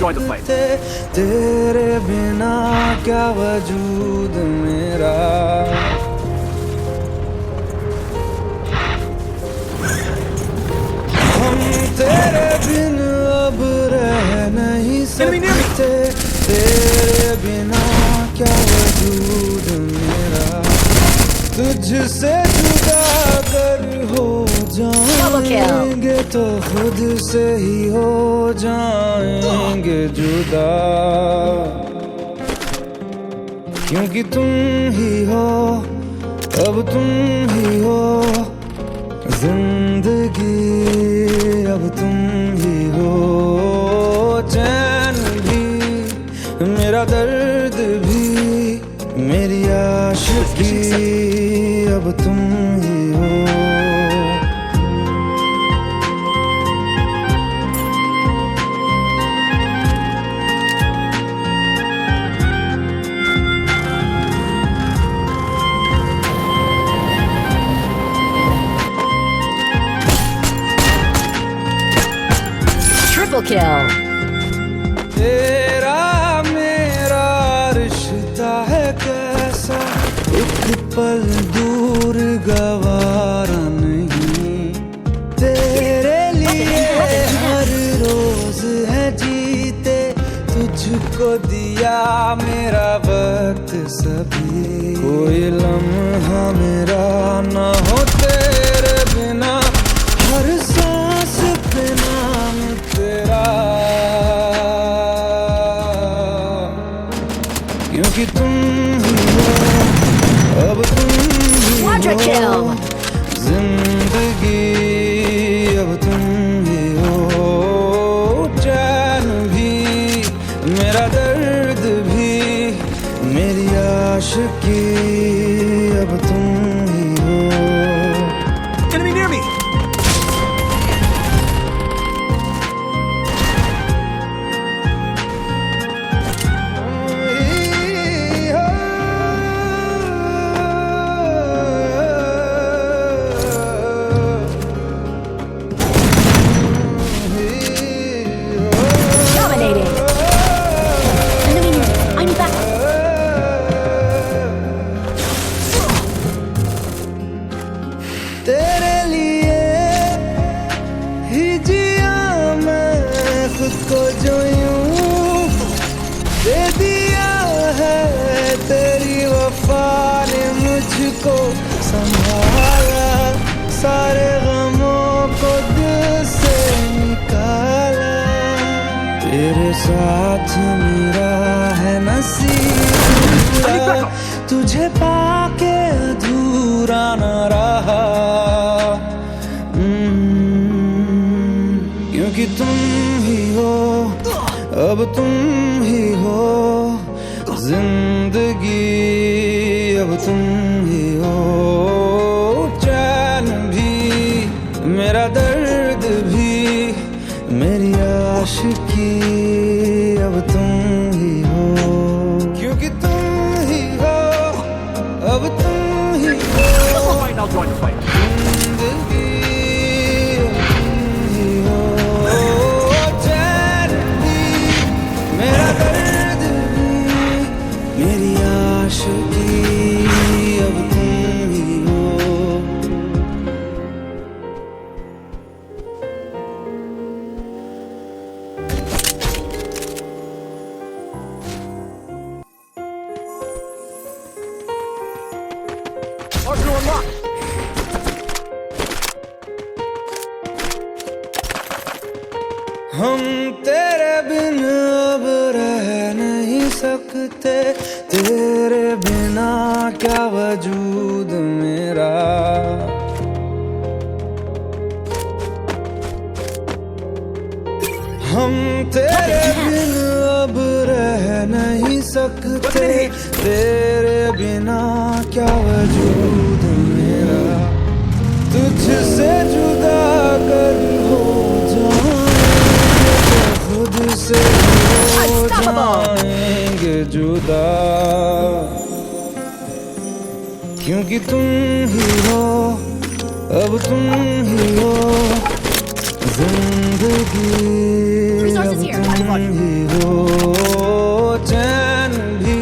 join the fight. तेरे बिना क्या वजूद मेरा। हम तेरे बिन अब रह नहीं सकते, तेरे बिना क्या वजूद मेरा। तुझसे जुदा अगर हो जाएंगे तो खुद से ही हो जाएंगे जुदा, क्योंकि तुम ही हो, अब तुम ही हो जिंदगी, अब तुम ही हो चैन भी, मेरा दर्द भी, मेरी आशिकी, अब तुम ही हो। Triple kill. तेरा मेरा रिश्ता है कैसा, एक पल दूर गवारा नहीं। तेरे लिए हर रोज है जीते, तुझको दिया मेरा वक्त सभी। कोई लम्हा मेरा ना हो तेरे बिना, हर सांस पे नाम तेरा, क्योंकि तुम ही हो, अब तुम ही हो जिंदगी, अब तुम ही हो चैन भी, मेरा दर्द भी, मेरी आशिकी, अब तुम ही हो। Enemy near me! Dominating. Enemy near me. I need backup. तेरे लिए ही जिया मैं खुद को, जो यूं दे दिया है तेरी वफा ने मुझको संभाला, सारे गमों को दिल से निकाला। तेरे साथ मेरा है नसीब, तुझे पाके अधूरा न रहा, क्योंकि तुम ही हो, अब तुम ही हो जिंदगी, अब तुम ही हो चैन भी, मेरा दर्द भी, मेरी आशिकी, अब तुम ही हो, क्योंकि तुम ही हो, अब तुम ही हो Fight, I'll join the fight. जिंदगी, अब तुम ही हो चैन भी, मेरा दर्द भी, मेरी आशिकी, अब तुम ही हो। Arsenal unlocked! हम तेरे बिन अब रह नहीं सकते, तेरे बिना क्या वजूद मेरा। हम तेरे बिन अब रह नहीं सकते, तेरे बिना क्या वजूद मेरा। तुझसे जुदा कर हो जाएंगे तो खुद से हो जाएंगे जुदा, क्योंकि तुम ही हो, अब तुम ही हो जिंदगी, Resources अब here. तुम ही हो, चैन भी,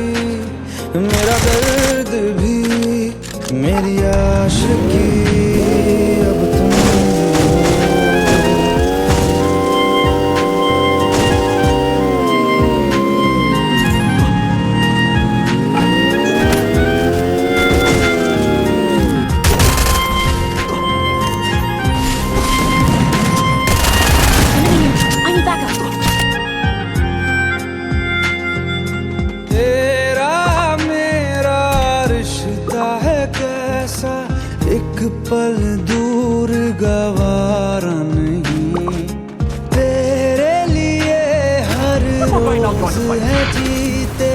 मेरा दर्द भी, मेरी आशिकी अब तुम I need backup. तेरा मेरा रिश्ता है कैसा, एक पल दूर गवारा नहीं, तेरे लिए हर रोज है जीते,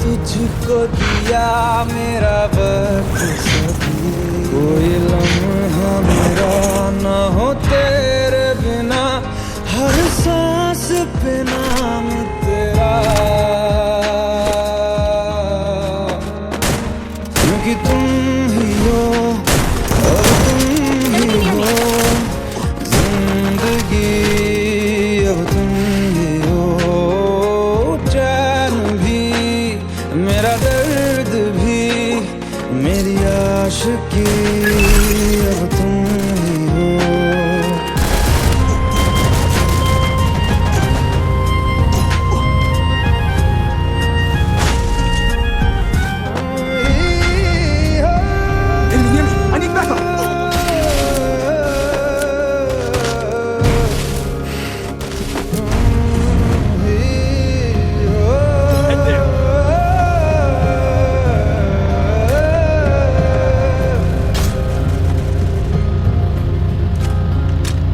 तुझको दिया मेरा वक्त सभी, कोई लम्हा मेरा ना हो तेरे बिना, हर सांस पे नाम तेरा, क्योंकि तुम ही हो, अब तुम ही हो, जिंदगी अब तुम ही हो, चैन भी, मेरा दर्द भी, मेरी आशिकी अब तुम ही हो। Enemy near me! I need backup! Head there!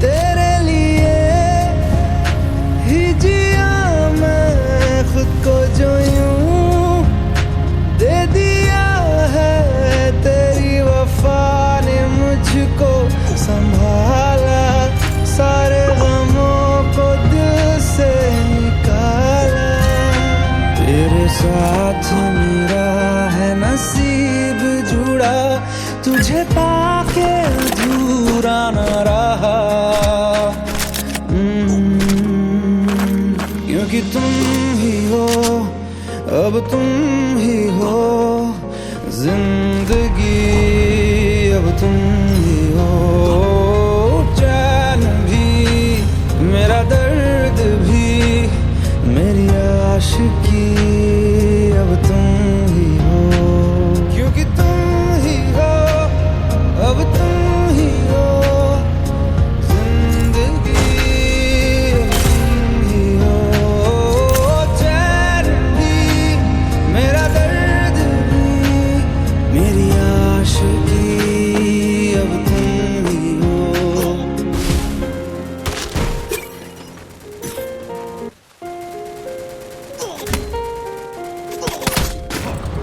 तेरे लिए ही जिया मैं खुद को जो यूं दे दिया है, तेरी वफा ने मुझको संभाला, सारे गमों को दिल से निकाला, तेरे साथ मेरा है नसीब जुड़ा, तुझे पाके अधूरा न रहा, क्योंकि तुम ही हो, अब तुम ही हो, जिंदगी अब तुम ही हो, चैन भी, मेरा दर्द भी, मेरी आशिकी अब तुम ही हो, क्योंकि तुम ही हो, अब तुम ही हो, जिंदगी अब तुम ही हो, चैन भी, मेरा दर्द भी, मेरी आशिकी अब तुम ही हो।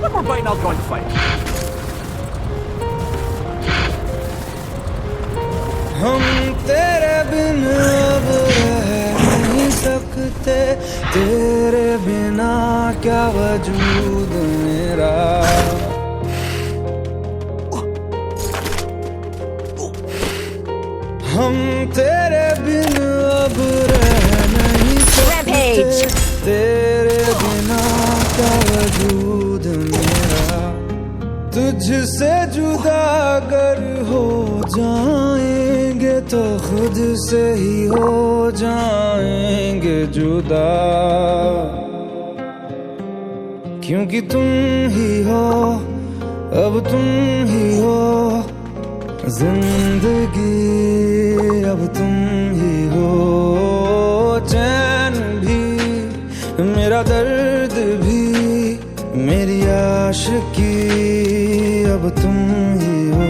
One more bite and I'll join the fight. हम तेरे बिन अब रह नहीं सकते, तेरे बिना क्या वजूद मेरा, हम तेरे बिन अब रह नहीं सकते, Rampage. तेरे बिना क्या वजूद मेरा, तुझसे जुदा अगर हो जाएंगे तो खुद से ही हो जाएंगे जुदा, क्योंकि तुम ही हो, अब तुम ही हो, जिंदगी अब तुम ही हो, चैन भी, मेरा दर्द भी, मेरी आशिकी अब तुम ही हो।